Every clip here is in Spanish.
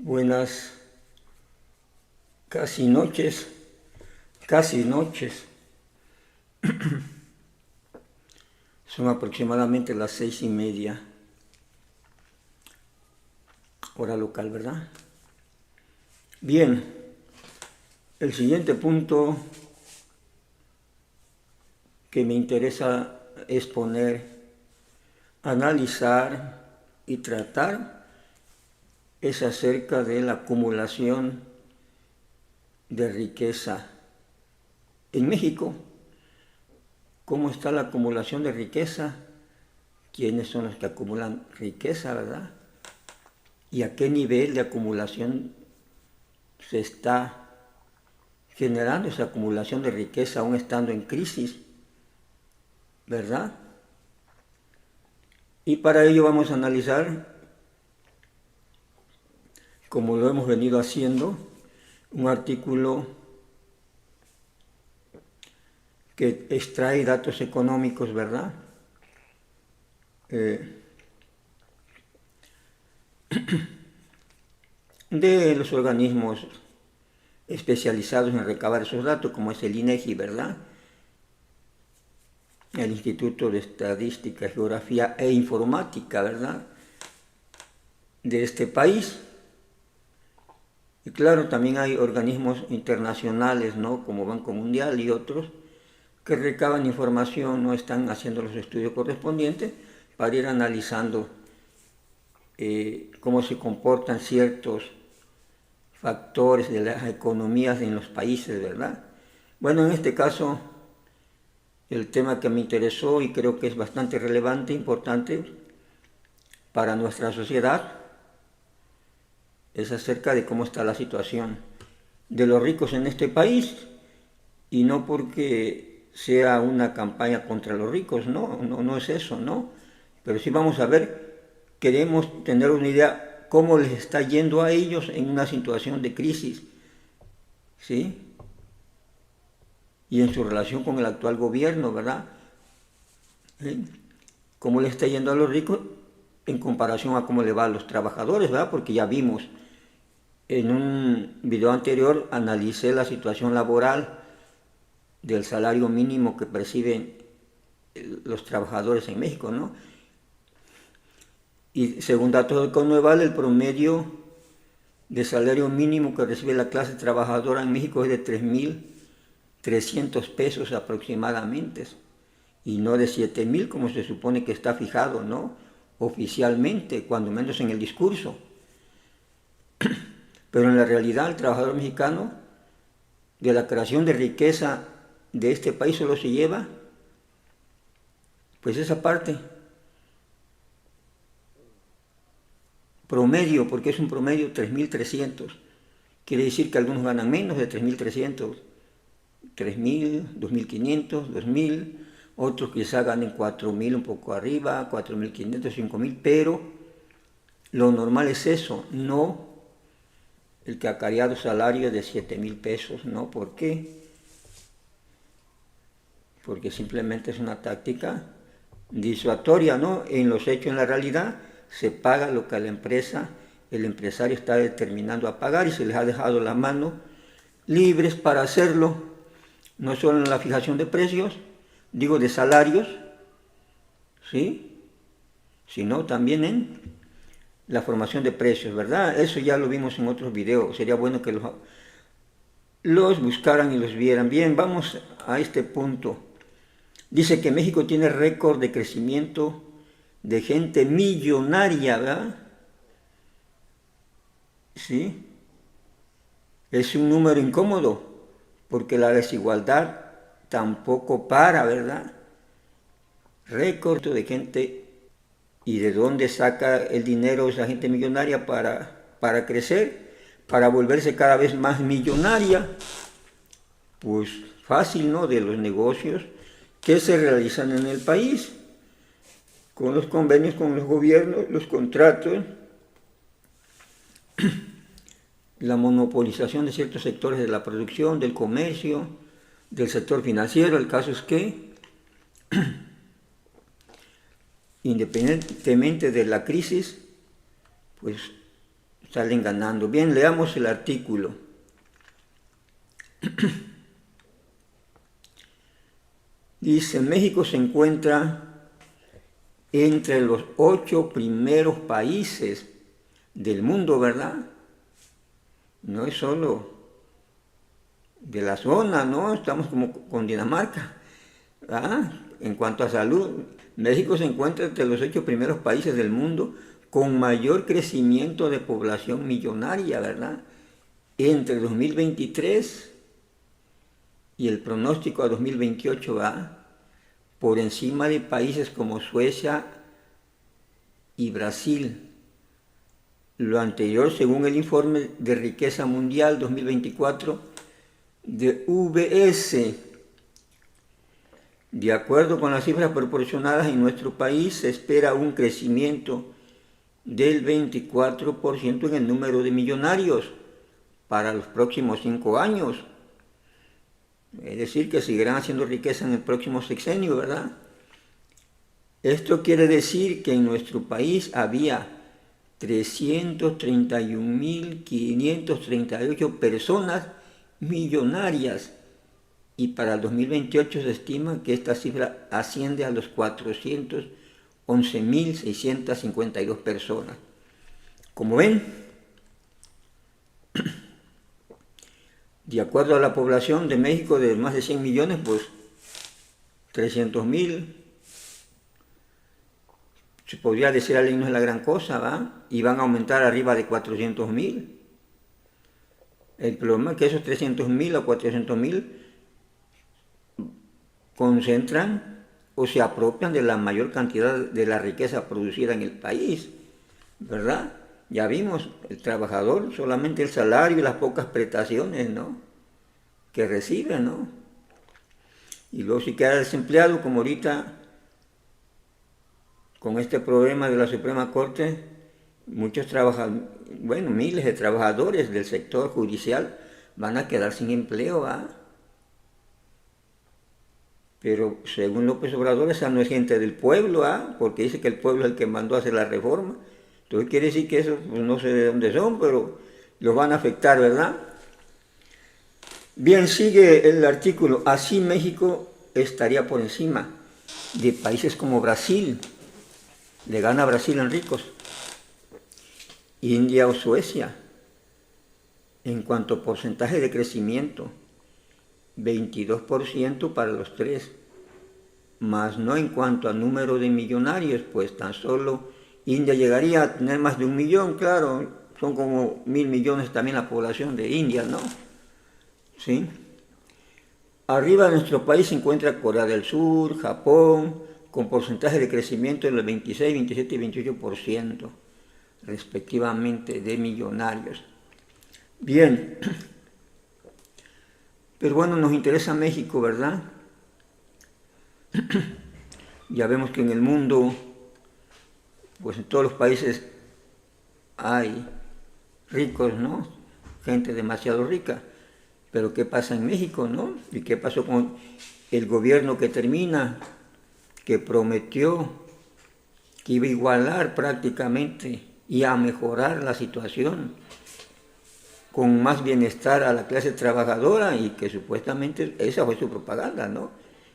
Buenas casi noches. Son aproximadamente las 6:30, hora local, ¿verdad? Bien, el siguiente punto que me interesa exponer, analizar y tratar es acerca de la acumulación de riqueza en México. ¿Cómo está la acumulación de riqueza? ¿Quiénes son los que acumulan riqueza, verdad? ¿Y a qué nivel de acumulación se está generando esa acumulación de riqueza aún estando en crisis, verdad? Y para ello vamos a analizar, como lo hemos venido haciendo, un artículo que extrae datos económicos, ¿verdad? De los organismos especializados en recabar esos datos, como es el INEGI, ¿verdad? El Instituto de Estadística, Geografía e Informática, ¿verdad?, de este país. Y claro, también hay organismos internacionales, ¿no?, como Banco Mundial y otros, que recaban información, no están haciendo los estudios correspondientes para ir analizando cómo se comportan ciertos factores de las economías en los países, ¿verdad? Bueno, en este caso, el tema que me interesó y creo que es bastante relevante, importante para nuestra sociedad, es acerca de cómo está la situación de los ricos en este país, y no porque sea una campaña contra los ricos, no es eso, ¿no? Pero sí vamos a ver, queremos tener una idea cómo les está yendo a ellos en una situación de crisis, ¿sí? Y en su relación con el actual gobierno, ¿verdad? ¿Sí? Cómo le está yendo a los ricos en comparación a cómo le va a los trabajadores, ¿verdad? Porque ya vimos, en un video anterior analicé la situación laboral del salario mínimo que perciben los trabajadores en México, ¿no? Y según datos de Coneval, el promedio de salario mínimo que recibe la clase trabajadora en México es de 3.300 pesos aproximadamente, y no de 7.000 como se supone que está fijado, ¿no?, oficialmente, cuando menos en el discurso. Pero en la realidad, el trabajador mexicano, de la creación de riqueza de este país, solo se lleva pues esa parte promedio, porque es un promedio 3.300. Quiere decir que algunos ganan menos de 3.300, 3.000, 2.500, 2.000, otros quizá ganen 4.000, un poco arriba, 4.500, 5.000, pero lo normal es eso, no el que acarreado salario de 7.000 pesos, ¿no? ¿Por qué? Porque simplemente es una táctica disuasoria, ¿no? En los hechos, en la realidad, se paga lo que a la empresa, el empresario está determinando a pagar, y se les ha dejado las manos libres para hacerlo, no solo en la fijación de precios, digo de salarios, ¿sí?, sino también en la formación de precios, ¿verdad? Eso ya lo vimos en otros videos, sería bueno que los buscaran y los vieran. Bien, vamos a este punto. Dice que México tiene récord de crecimiento de gente millonaria, ¿verdad? ¿Sí? Es un número incómodo, porque la desigualdad tampoco para, ¿verdad? Récord de gente. ¿Y de dónde saca el dinero esa gente millonaria para crecer, para volverse cada vez más millonaria? Pues fácil, ¿no? De los negocios que se realizan en el país, con los convenios con los gobiernos, los contratos, la monopolización de ciertos sectores de la producción, del comercio, del sector financiero. El caso es que, independientemente de la crisis, pues salen ganando. Bien, leamos el artículo. Dice, México se encuentra entre los 8 primeros países del mundo, ¿verdad? No es solo de la zona, ¿no? Estamos como con Dinamarca, ¿verdad? En cuanto a salud, México se encuentra entre los 8 primeros países del mundo con mayor crecimiento de población millonaria, ¿verdad? Entre 2023 y el pronóstico a 2028 va por encima de países como Suecia y Brasil. Lo anterior según el informe de riqueza mundial 2024 de UBS. De acuerdo con las cifras proporcionadas en nuestro país, se espera un crecimiento del 24% en el número de millonarios para los próximos 5 años. Es decir, que seguirán haciendo riqueza en el próximo sexenio, ¿verdad? Esto quiere decir que en nuestro país había 331.538 personas millonarias y para el 2028 se estima que esta cifra asciende a los 411.652 personas. Como ven, de acuerdo a la población de México de más de 100 millones, pues 300.000, se podría decir a no es la gran cosa, ¿va? Y van a aumentar arriba de 400.000. El problema es que esos 300.000 o 400.000 concentran o se apropian de la mayor cantidad de la riqueza producida en el país, ¿verdad? Ya vimos, el trabajador, solamente el salario y las pocas prestaciones, ¿no?, que recibe, ¿no? Y luego si queda desempleado, como ahorita, con este problema de la Suprema Corte, muchos trabajadores, bueno, miles de trabajadores del sector judicial van a quedar sin empleo, ¿va? Pero según López Obrador, esa no es gente del pueblo, ¿ah? Porque dice que el pueblo es el que mandó a hacer la reforma. Entonces quiere decir que eso, pues, no sé de dónde son, pero los van a afectar, ¿verdad? Bien, sigue el artículo. Así México estaría por encima de países como Brasil. Le gana a Brasil en ricos. India o Suecia. En cuanto a porcentaje de crecimiento, 22% para los tres, más no en cuanto a número de millonarios, pues tan solo India llegaría a tener más de 1 millón, claro, son como 1.000 millones también la población de India, ¿no? ¿Sí? Arriba de nuestro país se encuentra Corea del Sur, Japón, con porcentaje de crecimiento de los 26, 27 y 28%, respectivamente, de millonarios. Bien. Pero bueno, nos interesa México, ¿verdad? Ya vemos que en el mundo, pues en todos los países hay ricos, ¿no? Gente demasiado rica. Pero ¿qué pasa en México, no? ¿Y qué pasó con el gobierno que termina, que prometió que iba a igualar prácticamente y a mejorar la situación con más bienestar a la clase trabajadora, y que supuestamente esa fue su propaganda, ¿no?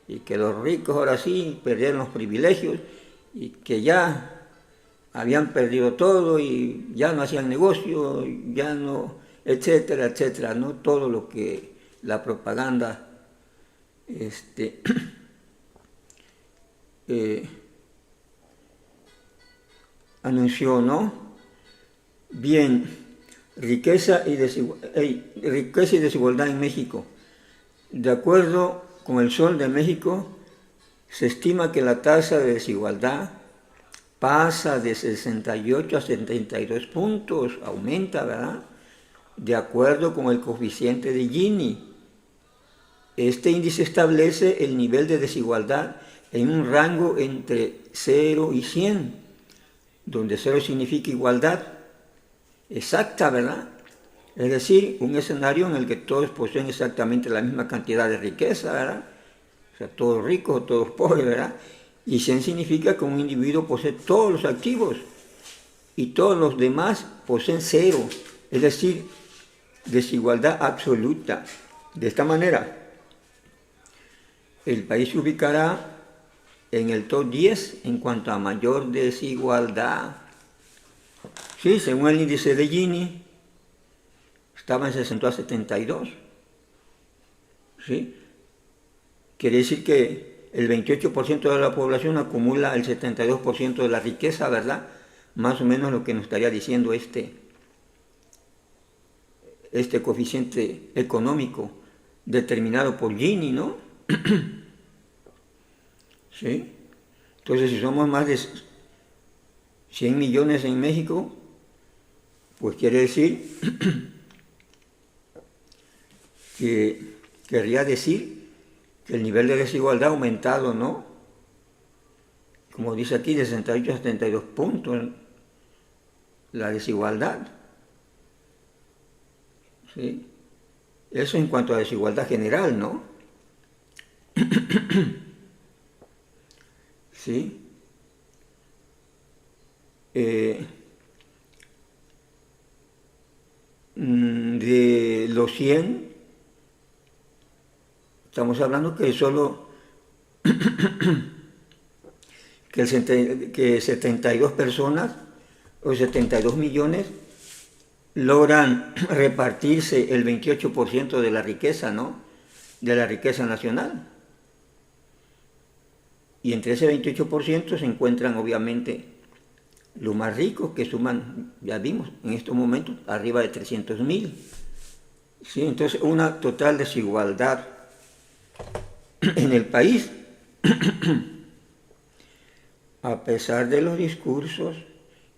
Y que los ricos ahora sí perdieron los privilegios y que ya habían perdido todo y ya no hacían negocio, ya no, etcétera, etcétera, ¿no? Todo lo que la propaganda anunció, ¿no? Bien. Riqueza y desigualdad en México. De acuerdo con el Sol de México, se estima que la tasa de desigualdad pasa de 68 a 72 puntos, aumenta, ¿verdad? De acuerdo con el coeficiente de Gini. Este índice establece el nivel de desigualdad en un rango entre 0 y 100, donde 0 significa igualdad exacta, ¿verdad? Es decir, un escenario en el que todos poseen exactamente la misma cantidad de riqueza, ¿verdad? O sea, todos ricos o todos pobres, ¿verdad? Y 100 significa que un individuo posee todos los activos y todos los demás poseen cero, es decir, desigualdad absoluta. De esta manera, el país se ubicará en el top 10 en cuanto a mayor desigualdad. Sí, según el índice de Gini, estaba en 60 a 72. ¿Sí? Quiere decir que el 28% de la población acumula el 72% de la riqueza, ¿verdad? Más o menos lo que nos estaría diciendo este coeficiente económico determinado por Gini, ¿no? ¿Sí? Entonces, si somos más de 100 millones en México, pues quiere decir que querría decir que el nivel de desigualdad ha aumentado, ¿no? Como dice aquí, de 68 a 72 puntos la desigualdad. ¿Sí? Eso en cuanto a desigualdad general, ¿no? ¿Sí? De los 100, estamos hablando que solo que 72 personas o 72 millones logran repartirse el 28% de la riqueza, ¿no? De la riqueza nacional. Y entre ese 28% se encuentran obviamente los más ricos, que suman, ya vimos, en estos momentos, arriba de 300.000. ¿Sí? Entonces, una total desigualdad en el país, a pesar de los discursos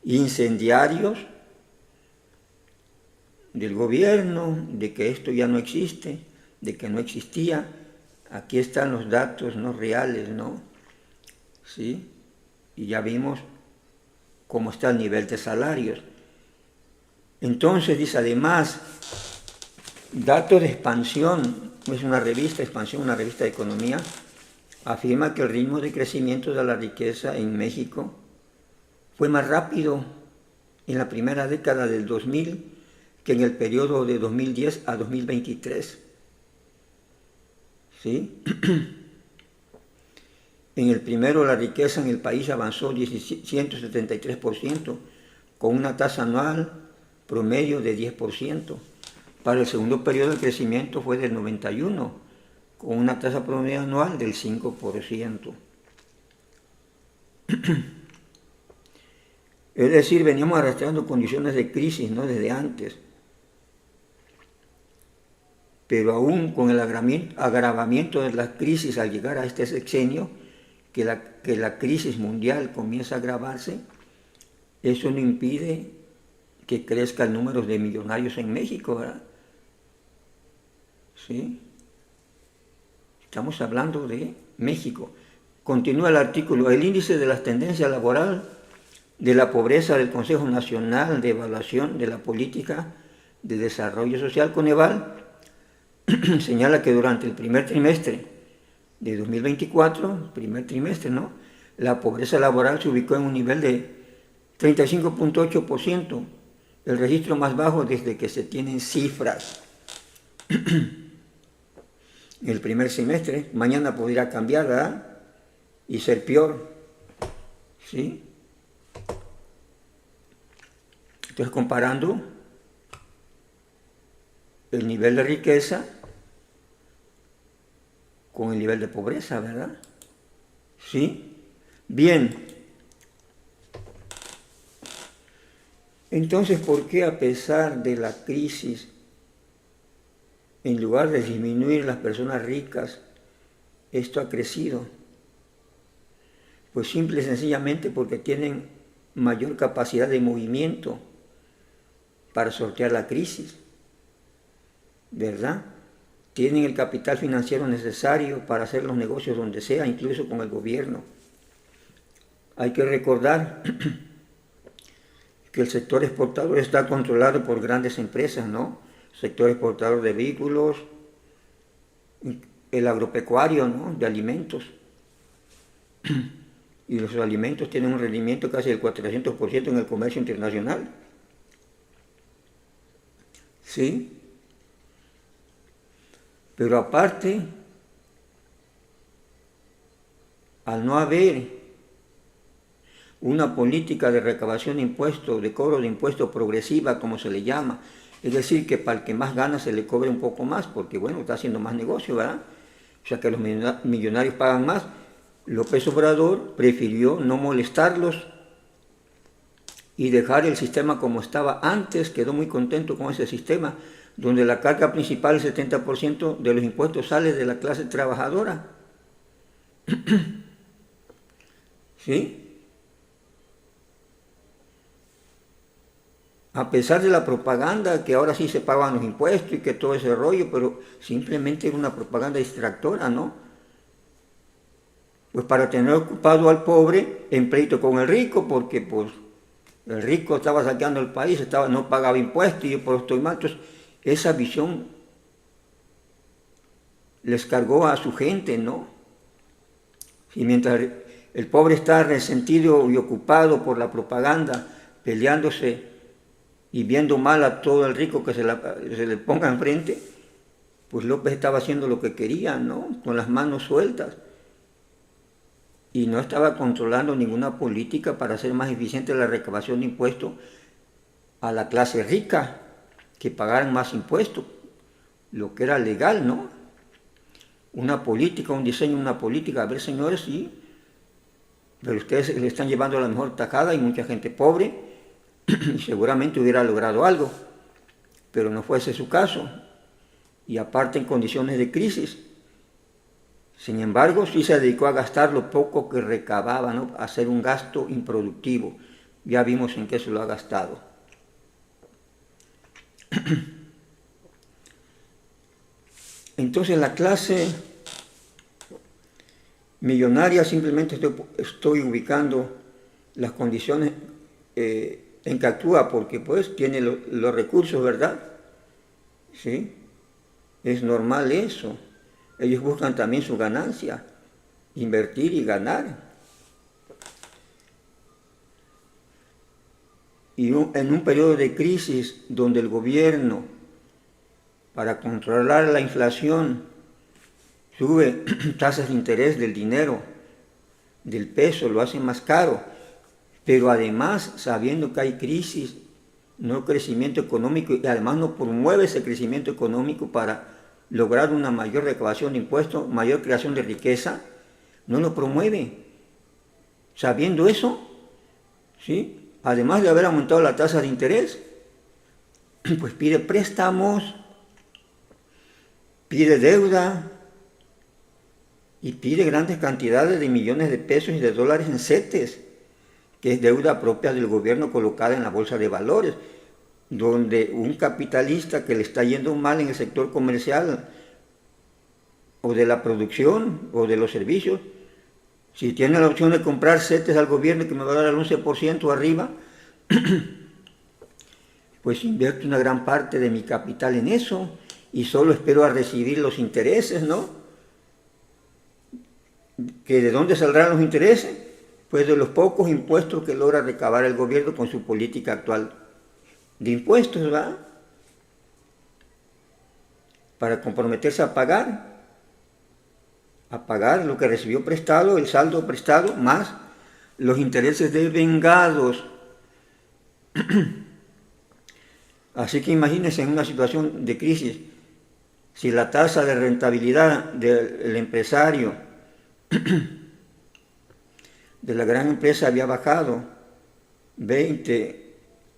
incendiarios del gobierno, de que esto ya no existe, de que no existía. Aquí están los datos no reales, ¿no? ¿Sí? Y ya vimos cómo está el nivel de salarios. Entonces dice, además, datos de expansión, es una revista, Expansión, una revista de economía, afirma que el ritmo de crecimiento de la riqueza en México fue más rápido en la primera década del 2000 que en el periodo de 2010 a 2023. ¿Sí? En el primero, la riqueza en el país avanzó 173%, con una tasa anual promedio de 10%. Para el segundo periodo, el crecimiento fue del 91%, con una tasa promedio anual del 5%. Es decir, veníamos arrastrando condiciones de crisis, ¿no? Desde antes. Pero aún con el agravamiento de la crisis al llegar a este sexenio, que la crisis mundial comienza a agravarse, eso no impide que crezca el número de millonarios en México, ¿verdad? ¿Sí? Estamos hablando de México. Continúa el artículo. El índice de las tendencias laboral de la pobreza del Consejo Nacional de Evaluación de la Política de Desarrollo Social, Coneval, señala que durante el primer trimestre de 2024, primer trimestre, ¿no? La pobreza laboral se ubicó en un nivel de 35.8%, el registro más bajo desde que se tienen cifras. El primer semestre, mañana podría cambiar, ¿verdad? Y ser peor, ¿sí? Entonces, comparando el nivel de riqueza con el nivel de pobreza, ¿verdad? ¿Sí? Bien. Entonces, ¿por qué a pesar de la crisis, en lugar de disminuir las personas ricas, esto ha crecido? Pues simple y sencillamente porque tienen mayor capacidad de movimiento para sortear la crisis, ¿verdad? Tienen el capital financiero necesario para hacer los negocios donde sea, incluso con el gobierno. Hay que recordar que el sector exportador está controlado por grandes empresas, ¿no? Sector exportador de vehículos, el agropecuario, ¿no? De alimentos. y los alimentos tienen un rendimiento casi del 400% en el comercio internacional. ¿Sí? Pero aparte, al no haber una política de recabación de impuestos, de cobro de impuestos progresiva, como se le llama, es decir, que para el que más gana se le cobre un poco más, porque bueno, está haciendo más negocio, ¿verdad? O sea que los millonarios pagan más. López Obrador prefirió no molestarlos y dejar el sistema como estaba antes. Quedó muy contento con ese sistema, donde la carga principal, el 70% de los impuestos sale de la clase trabajadora. ¿Sí? A pesar de la propaganda, que ahora sí se pagan los impuestos y que todo ese rollo, pero simplemente era una propaganda distractora, ¿no? Pues para tener ocupado al pobre en pleito con el rico, porque pues el rico estaba saqueando el país, no pagaba impuestos y yo por estoy mal. Entonces, esa visión les cargó a su gente, ¿no? Y mientras el pobre está resentido y ocupado por la propaganda, peleándose y viendo mal a todo el rico que se le ponga enfrente, pues López estaba haciendo lo que quería, ¿no? Con las manos sueltas. Y no estaba controlando ninguna política para hacer más eficiente la recabación de impuestos a la clase rica, que pagaran más impuestos, lo que era legal, ¿no? Una política, un diseño, una política. A ver, señores, sí, pero ustedes le están llevando la mejor tajada y mucha gente pobre, y seguramente hubiera logrado algo, pero no fuese su caso, y aparte en condiciones de crisis. Sin embargo, sí se dedicó a gastar lo poco que recababa, ¿no? A hacer un gasto improductivo. Ya vimos en qué se lo ha gastado. Entonces la clase millonaria, simplemente estoy ubicando las condiciones en que actúa, porque pues tiene los recursos, ¿verdad? ¿Sí? Es normal eso. Ellos buscan también su ganancia, invertir y ganar. Y en un periodo de crisis donde el gobierno, para controlar la inflación, sube tasas de interés del dinero, del peso, lo hace más caro, pero además, sabiendo que hay crisis, no crecimiento económico, y además no promueve ese crecimiento económico para lograr una mayor recaudación de impuestos, mayor creación de riqueza, no lo promueve. Sabiendo eso, ¿sí? Además de haber aumentado la tasa de interés, pues pide préstamos, pide deuda y pide grandes cantidades de millones de pesos y de dólares en CETES, que es deuda propia del gobierno colocada en la bolsa de valores, donde un capitalista que le está yendo mal en el sector comercial o de la producción o de los servicios, si tiene la opción de comprar CETES al gobierno que me va a dar el 11% arriba, pues invierto una gran parte de mi capital en eso y solo espero a recibir los intereses, ¿no? ¿Que de dónde saldrán los intereses? Pues de los pocos impuestos que logra recabar el gobierno con su política actual de impuestos, ¿verdad? Para comprometerse a pagar lo que recibió prestado, el saldo prestado, más los intereses devengados. Así que imagínense en una situación de crisis, si la tasa de rentabilidad del empresario, de la gran empresa había bajado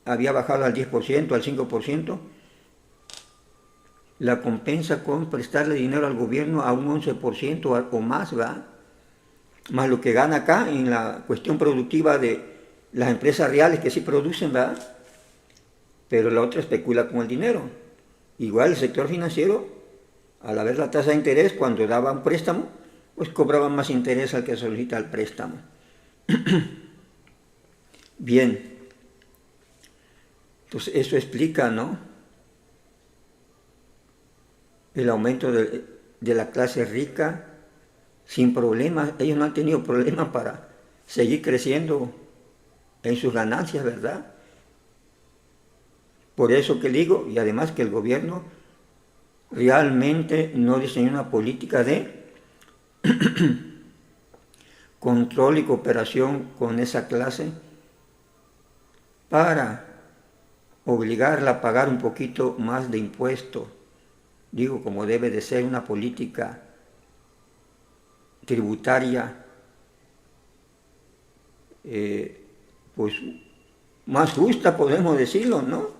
había bajado al 10%, al 5%, la compensa con prestarle dinero al gobierno a un 11% o más, ¿verdad? Más lo que gana acá en la cuestión productiva de las empresas reales que sí producen, ¿verdad? Pero la otra especula con el dinero. Igual el sector financiero, al haber la tasa de interés, cuando daba un préstamo, pues cobraba más interés al que solicita el préstamo. Bien, entonces eso explica, ¿no? El aumento de la clase rica sin problemas. Ellos no han tenido problemas para seguir creciendo en sus ganancias, ¿verdad? Por eso que digo, y además que el gobierno realmente no diseñó una política de control y cooperación con esa clase para obligarla a pagar un poquito más de impuestos. Digo, como debe de ser una política tributaria, pues más justa, podemos decirlo, ¿no?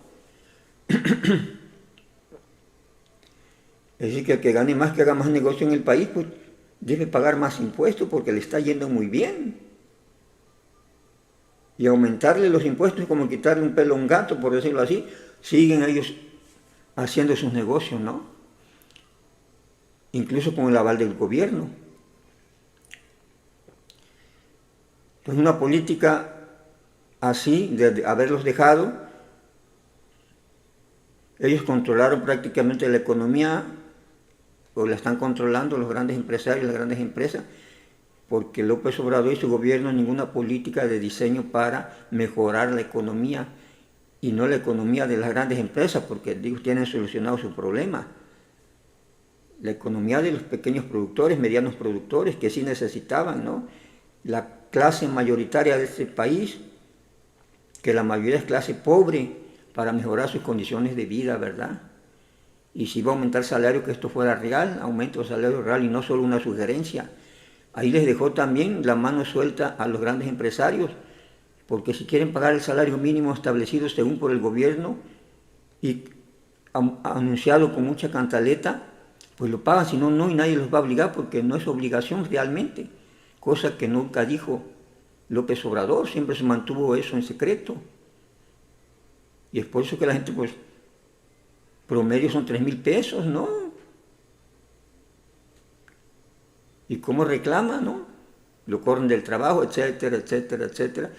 Es decir, que el que gane más, que haga más negocio en el país, pues debe pagar más impuestos porque le está yendo muy bien. Y aumentarle los impuestos es como quitarle un pelo a un gato, por decirlo así. Siguen ellos haciendo sus negocios, ¿no? Incluso con el aval del gobierno. Entonces una política así, de haberlos dejado, ellos controlaron prácticamente la economía, o la están controlando los grandes empresarios, las grandes empresas, porque López Obrador y su gobierno ninguna política de diseño para mejorar la economía, y no la economía de las grandes empresas, porque digo, tienen solucionado su problema. La economía de los pequeños productores, medianos productores, que sí necesitaban, ¿no? La clase mayoritaria de este país, que la mayoría es clase pobre, para mejorar sus condiciones de vida, ¿verdad? Y si va a aumentar el salario, que esto fuera real, aumento el salario real y no solo una sugerencia. Ahí les dejó también la mano suelta a los grandes empresarios, porque si quieren pagar el salario mínimo establecido según por el gobierno y anunciado con mucha cantaleta, pues lo pagan, si no, no, y nadie los va a obligar porque no es obligación realmente, cosa que nunca dijo López Obrador, siempre se mantuvo eso en secreto. Y es por eso que la gente, pues, promedio son 3,000 pesos, ¿no? ¿Y cómo reclama, no? Lo corren del trabajo, etcétera, etcétera, etcétera.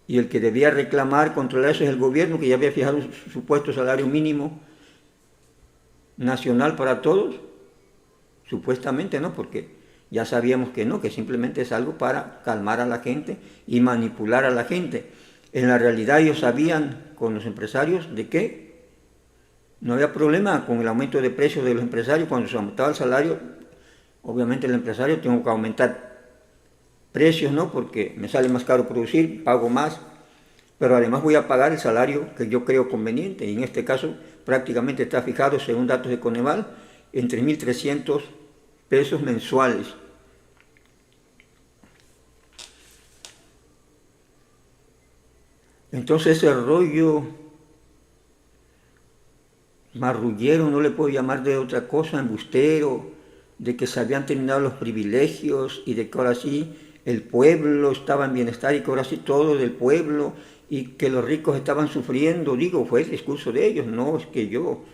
Y el que debía reclamar, controlar eso es el gobierno, que ya había fijado un supuesto salario mínimo nacional para todos, supuestamente, ¿no? Porque ya sabíamos que no, que simplemente es algo para calmar a la gente y manipular a la gente. En la realidad ellos sabían con los empresarios de que no había problema con el aumento de precios de los empresarios. Cuando se aumentaba el salario, obviamente el empresario tiene que aumentar precios, ¿no? Porque me sale más caro producir, pago más, pero además voy a pagar el salario que yo creo conveniente, y en este caso prácticamente está fijado, según datos de Coneval, en 3,300 pesos mensuales. Entonces ese rollo marrullero, no le puedo llamar de otra cosa, embustero, de que se habían terminado los privilegios y de que ahora sí el pueblo estaba en bienestar y que ahora sí todo del pueblo y que los ricos estaban sufriendo. Digo, fue el discurso de ellos, no es que yo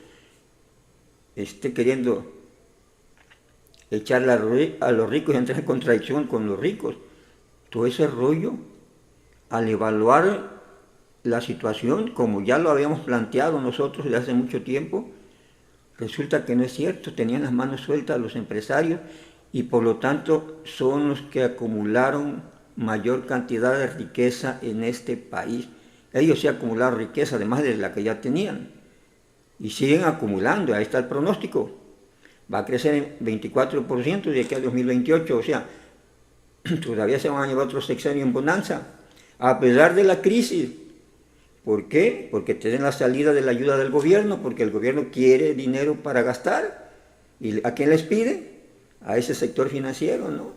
esté queriendo echarle a los ricos y entrar en contradicción con los ricos. Todo ese rollo, al evaluar la situación, como ya lo habíamos planteado nosotros desde hace mucho tiempo, resulta que no es cierto, tenían las manos sueltas los empresarios y por lo tanto son los que acumularon mayor cantidad de riqueza en este país. Ellos sí acumularon riqueza además de la que ya tenían y siguen acumulando, ahí está el pronóstico. Va a crecer en 24% de aquí a 2028, o sea, todavía se van a llevar otro sexenio en bonanza, a pesar de la crisis. ¿Por qué? Porque tienen la salida de la ayuda del gobierno, porque el gobierno quiere dinero para gastar. ¿Y a quién les pide? A ese sector financiero, ¿no?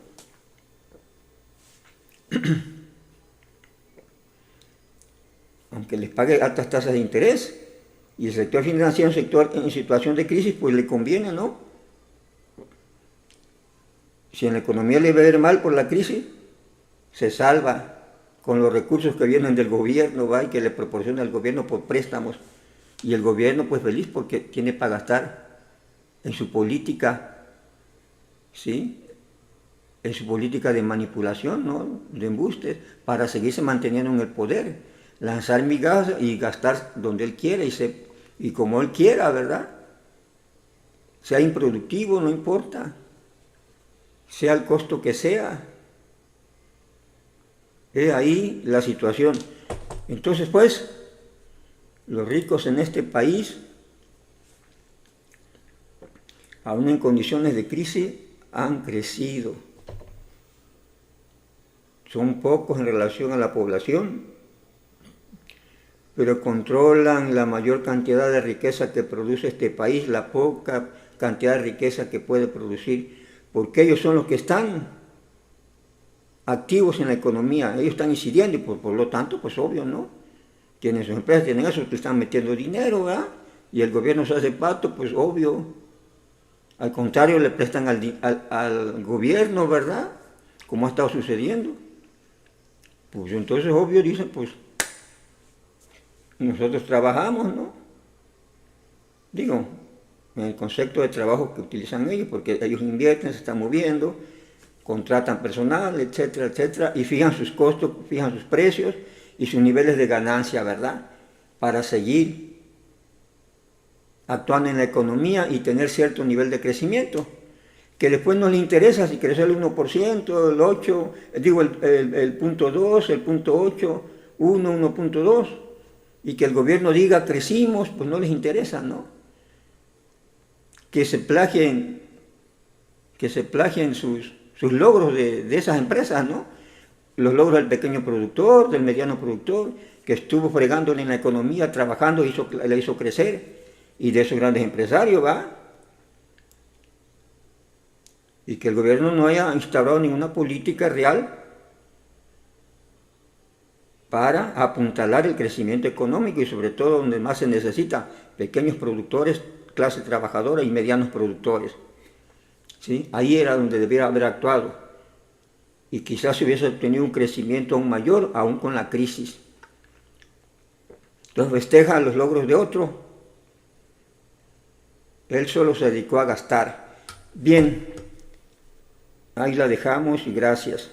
Aunque les pague altas tasas de interés. Y el sector financiero, un sector en situación de crisis, pues le conviene, ¿no? Si en la economía le va a ir mal por la crisis, se salva con los recursos que vienen del gobierno, ¿va? Y que le proporciona el gobierno por préstamos. Y el gobierno pues feliz porque tiene para gastar en su política, ¿sí? En su política de manipulación, ¿no? De embustes, para seguirse manteniendo en el poder, lanzar migajas y gastar donde él quiera y como él quiera, ¿verdad? Sea improductivo, no importa, sea el costo que sea. Es ahí la situación. Entonces, pues, los ricos en este país, aún en condiciones de crisis, han crecido. Son pocos en relación a la población, pero controlan la mayor cantidad de riqueza que produce este país, la poca cantidad de riqueza que puede producir, porque ellos son los que están activos en la economía, ellos están incidiendo y por lo tanto, pues obvio, ¿no? Tienen sus empresas, tienen eso, que están metiendo dinero, ¿verdad? Y el gobierno se hace pato, pues obvio. Al contrario, le prestan al gobierno, ¿verdad? Como ha estado sucediendo. Pues entonces, obvio, dicen, pues, nosotros trabajamos, ¿no? Digo, en el concepto de trabajo que utilizan ellos, porque ellos invierten, se están moviendo, contratan personal, etcétera, etcétera, y fijan sus costos, fijan sus precios y sus niveles de ganancia, ¿verdad? Para seguir actuando en la economía y tener cierto nivel de crecimiento, que después no les interesa si crece el 1%, el 8%, digo el 0.2, el 0.8, 1.2, y que el gobierno diga crecimos, pues no les interesa, ¿no? Que se plagien sus logros de esas empresas, ¿no? Los logros del pequeño productor, del mediano productor, que estuvo fregándole en la economía, trabajando, le hizo crecer, y de esos grandes empresarios, ¿va? Y que el gobierno no haya instaurado ninguna política real para apuntalar el crecimiento económico y sobre todo donde más se necesita, pequeños productores, clase trabajadora y medianos productores. ¿Sí? Ahí era donde debiera haber actuado. Y quizás se hubiese obtenido un crecimiento aún mayor, aún con la crisis. Entonces festeja los logros de otro. Él solo se dedicó a gastar. Bien, ahí la dejamos y gracias.